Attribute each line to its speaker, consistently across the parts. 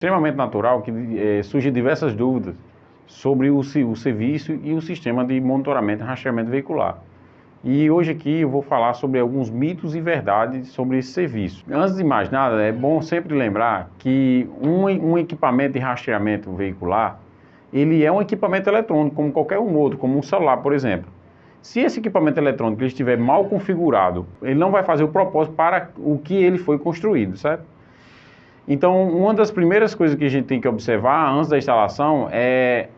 Speaker 1: Extremamente natural que surgem diversas dúvidas sobre o serviço e o sistema de monitoramento e rastreamento veicular. E hoje aqui eu vou falar sobre alguns mitos e verdades sobre esse serviço. Antes de mais nada, é bom sempre lembrar que um equipamento de rastreamento veicular, ele é um equipamento eletrônico, como qualquer um outro, como um celular, por exemplo. Se esse equipamento eletrônico estiver mal configurado, ele não vai fazer o propósito para o que ele foi construído, certo? Então, uma das primeiras coisas que a gente tem que observar antes da instalação é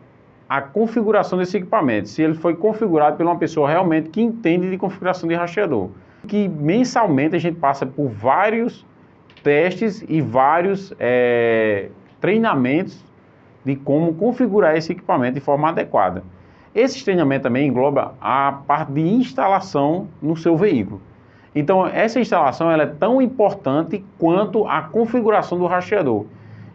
Speaker 1: a configuração desse equipamento, se ele foi configurado por uma pessoa realmente que entende de configuração de rastreador. Que mensalmente a gente passa por vários testes e vários treinamentos de como configurar esse equipamento de forma adequada. Esse treinamento também engloba a parte de instalação no seu veículo. Então, essa instalação ela é tão importante quanto a configuração do rastreador.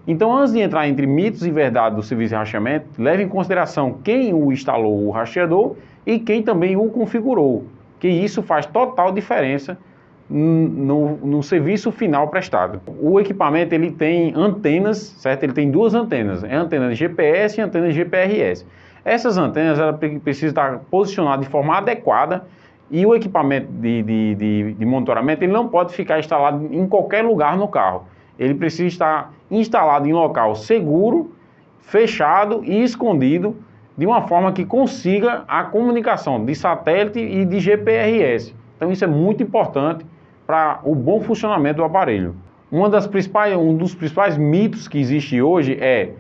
Speaker 1: Então, antes de entrar entre mitos e verdades do serviço de rastreamento, leve em consideração quem o instalou o rastreador e quem também o configurou, que isso faz total diferença no serviço final prestado. O equipamento ele tem antenas, certo? Ele tem duas antenas, é a antena de GPS e a antena de GPRS. Essas antenas ela precisam estar posicionadas de forma adequada e o equipamento de monitoramento ele não pode ficar instalado em qualquer lugar no carro. Ele precisa estar instalado em local seguro, fechado e escondido, de uma forma que consiga a comunicação de satélite e de GPRS. Então isso é muito importante para o bom funcionamento do aparelho. Um dos principais mitos que existe hoje é: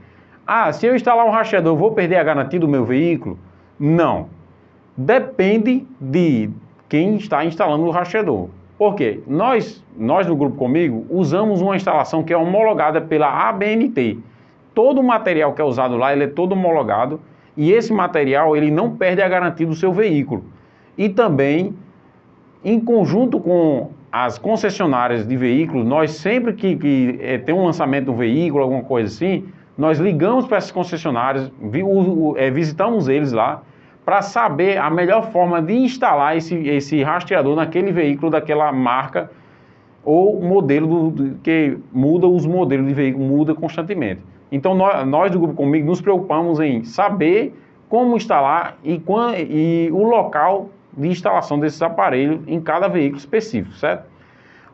Speaker 1: se eu instalar um rastreador, eu vou perder a garantia do meu veículo? Não. Depende de quem está instalando o rastreador. Por quê? Nós no Grupo Comigo usamos uma instalação que é homologada pela ABNT. Todo o material que é usado lá, ele é todo homologado e esse material ele não perde a garantia do seu veículo. E também, em conjunto com as concessionárias de veículos, nós sempre que tem um lançamento do veículo, alguma coisa assim, nós ligamos para essas concessionárias, visitamos eles lá, para saber a melhor forma de instalar esse rastreador naquele veículo daquela marca ou modelo, que muda os modelos de veículo, muda constantemente. Então nós do Grupo Comigo nos preocupamos em saber como instalar e o local de instalação desses aparelhos em cada veículo específico, certo?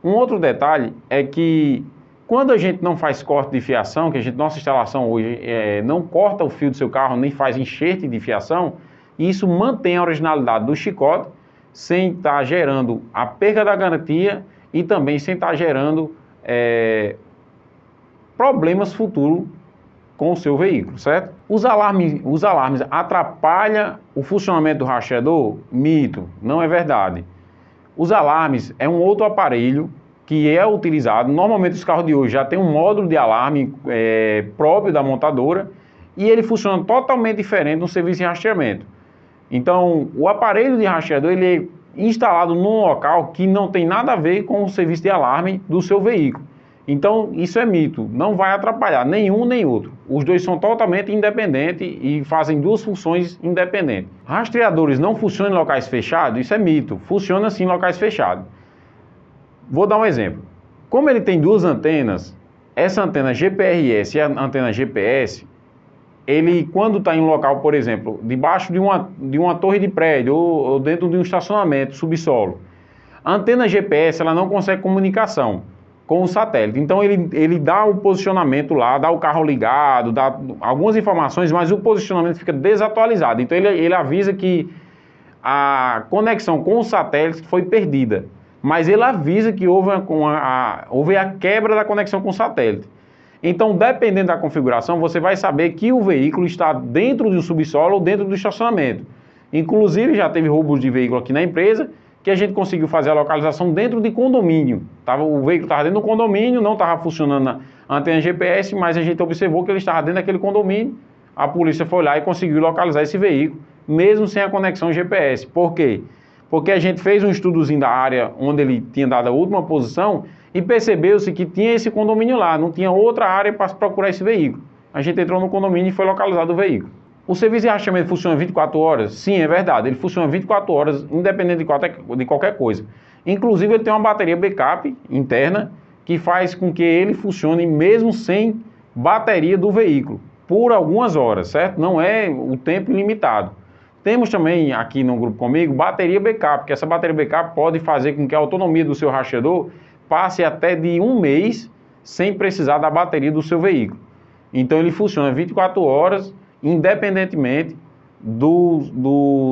Speaker 1: Um outro detalhe é que quando a gente não faz corte de fiação, nossa instalação hoje não corta o fio do seu carro, nem faz enxerte de fiação, isso mantém a originalidade do chicote, sem estar gerando a perda da garantia e também sem estar gerando problemas futuros com o seu veículo, certo? Os alarmes atrapalham o funcionamento do rastreador? Mito, não é verdade. Os alarmes é um outro aparelho que é utilizado, normalmente os carros de hoje já tem um módulo de alarme próprio da montadora e ele funciona totalmente diferente no serviço de rastreamento. Então, o aparelho de rastreador ele é instalado num local que não tem nada a ver com o serviço de alarme do seu veículo. Então, isso é mito, não vai atrapalhar nenhum nem outro. Os dois são totalmente independentes e fazem duas funções independentes. Rastreadores não funcionam em locais fechados? Isso é mito, funciona sim em locais fechados. Vou dar um exemplo. Como ele tem duas antenas, essa antena GPRS e a antena GPS, ele quando está em um local, por exemplo, debaixo de uma torre de prédio ou dentro de um estacionamento subsolo, a antena GPS ela não consegue comunicação com o satélite. Então ele dá o posicionamento lá, dá o carro ligado, dá algumas informações, mas o posicionamento fica desatualizado. Então ele avisa que a conexão com o satélite foi perdida, mas ele avisa que houve a quebra da conexão com o satélite. Então, dependendo da configuração, você vai saber que o veículo está dentro do subsolo ou dentro do estacionamento. Inclusive, já teve roubos de veículo aqui na empresa, que a gente conseguiu fazer a localização dentro de condomínio. O veículo estava dentro do condomínio, não estava funcionando a antena GPS, mas a gente observou que ele estava dentro daquele condomínio. A polícia foi lá e conseguiu localizar esse veículo, mesmo sem a conexão GPS. Por quê? Porque a gente fez um estudozinho da área onde ele tinha dado a última posição e percebeu-se que tinha esse condomínio lá, não tinha outra área para procurar esse veículo. A gente entrou no condomínio e foi localizado o veículo. O serviço de rastreamento funciona 24 horas? Sim, é verdade, ele funciona 24 horas, independente de qualquer coisa. Inclusive, ele tem uma bateria backup interna que faz com que ele funcione mesmo sem bateria do veículo por algumas horas, certo? Não é o tempo ilimitado. Temos também aqui no grupo comigo bateria backup, que essa bateria backup pode fazer com que a autonomia do seu rastreador passe até de 1 mês sem precisar da bateria do seu veículo. Então ele funciona 24 horas, independentemente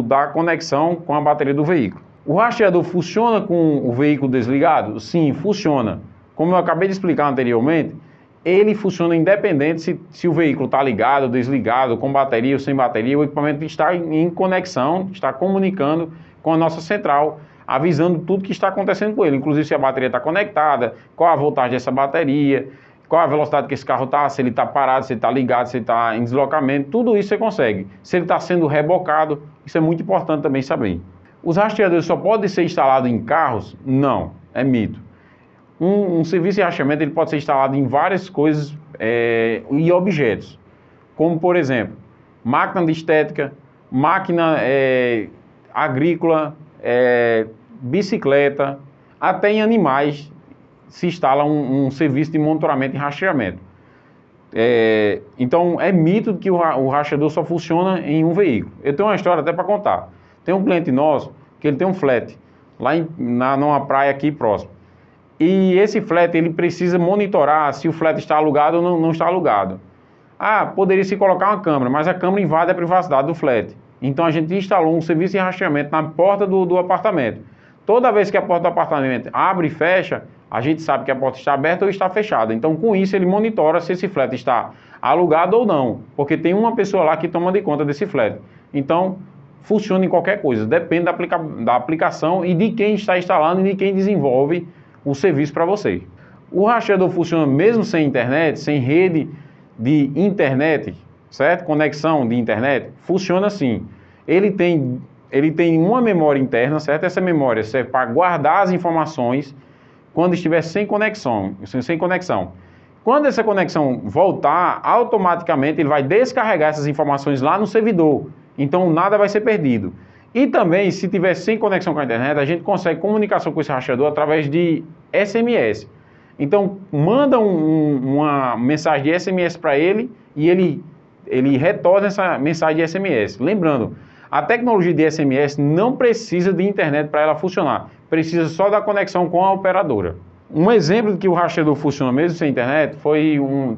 Speaker 1: da conexão com a bateria do veículo. O rastreador funciona com o veículo desligado? Sim, funciona. Como eu acabei de explicar anteriormente, ele funciona independente se o veículo está ligado, desligado, com bateria ou sem bateria, o equipamento está em conexão, está comunicando com a nossa central, avisando tudo que está acontecendo com ele, inclusive se a bateria está conectada, qual a voltagem dessa bateria, qual a velocidade que esse carro está, se ele está parado, se ele está ligado, se ele está em deslocamento, tudo isso você consegue. Se ele está sendo rebocado, isso é muito importante também saber. Os rastreadores só podem ser instalados em carros? Não, é mito. Um serviço de rastreamento ele pode ser instalado em várias coisas e objetos, como por exemplo, máquina de estética, máquina agrícola, bicicleta, até em animais se instala um serviço de monitoramento e rastreamento. Então é mito que o rastreador só funciona em um veículo. Eu tenho uma história até para contar. Tem um cliente nosso que ele tem um flat lá numa praia aqui próximo. E esse flat, ele precisa monitorar se o flat está alugado ou não está alugado. Poderia se colocar uma câmera, mas a câmera invade a privacidade do flat. Então a gente instalou um serviço de rastreamento na porta do apartamento. Toda vez que a porta do apartamento abre e fecha, a gente sabe que a porta está aberta ou está fechada. Então com isso ele monitora se esse flat está alugado ou não, porque tem uma pessoa lá que toma de conta desse flat. Então funciona em qualquer coisa, depende da aplicação e de quem está instalando e de quem desenvolve o serviço para você. O rastreador funciona mesmo sem internet, sem rede de internet, certo? Conexão de internet, funciona assim. Ele tem uma memória interna, certo? Essa memória serve para guardar as informações quando estiver sem conexão. Quando essa conexão voltar, automaticamente ele vai descarregar essas informações lá no servidor. Então nada vai ser perdido. E também, se tiver sem conexão com a internet, a gente consegue comunicação com esse rastreador através de SMS. Então, manda uma mensagem de SMS para ele e ele retorna essa mensagem de SMS. Lembrando, a tecnologia de SMS não precisa de internet para ela funcionar. Precisa só da conexão com a operadora. Um exemplo de que o rastreador funciona mesmo sem internet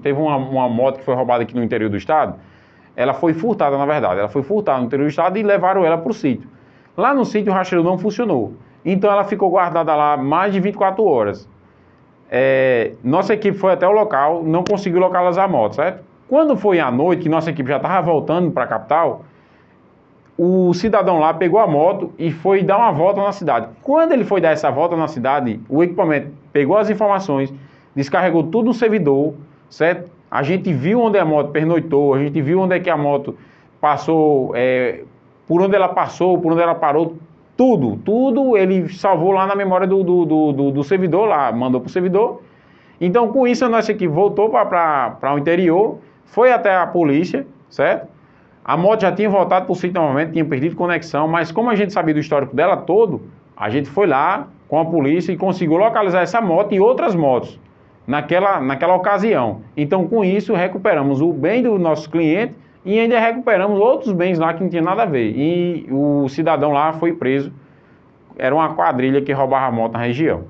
Speaker 1: teve uma moto que foi roubada aqui no interior do estado. Ela foi furtada, na verdade. Ela foi furtada no interior do estado e levaram ela para o sítio. Lá no sítio o rastreador não funcionou. Então ela ficou guardada lá mais de 24 horas. Nossa equipe foi até o local, não conseguiu localizar a moto, certo? Quando foi à noite, que nossa equipe já estava voltando para a capital, o cidadão lá pegou a moto e foi dar uma volta na cidade. Quando ele foi dar essa volta na cidade, o equipamento pegou as informações, descarregou tudo no servidor, certo? A gente viu onde a moto pernoitou, a gente viu onde é que a moto passou, por onde ela passou, por onde ela parou, tudo ele salvou lá na memória do servidor, lá, mandou para o servidor. Então, com isso, a nossa equipe voltou para o interior, foi até a polícia, certo? A moto já tinha voltado para o sítio novamente, tinha perdido conexão, mas como a gente sabia do histórico dela todo, a gente foi lá com a polícia e conseguiu localizar essa moto e outras motos naquela ocasião. Então, com isso, recuperamos o bem do nosso cliente e ainda recuperamos outros bens lá que não tinha nada a ver. E o cidadão lá foi preso. Era uma quadrilha que roubava a moto na região.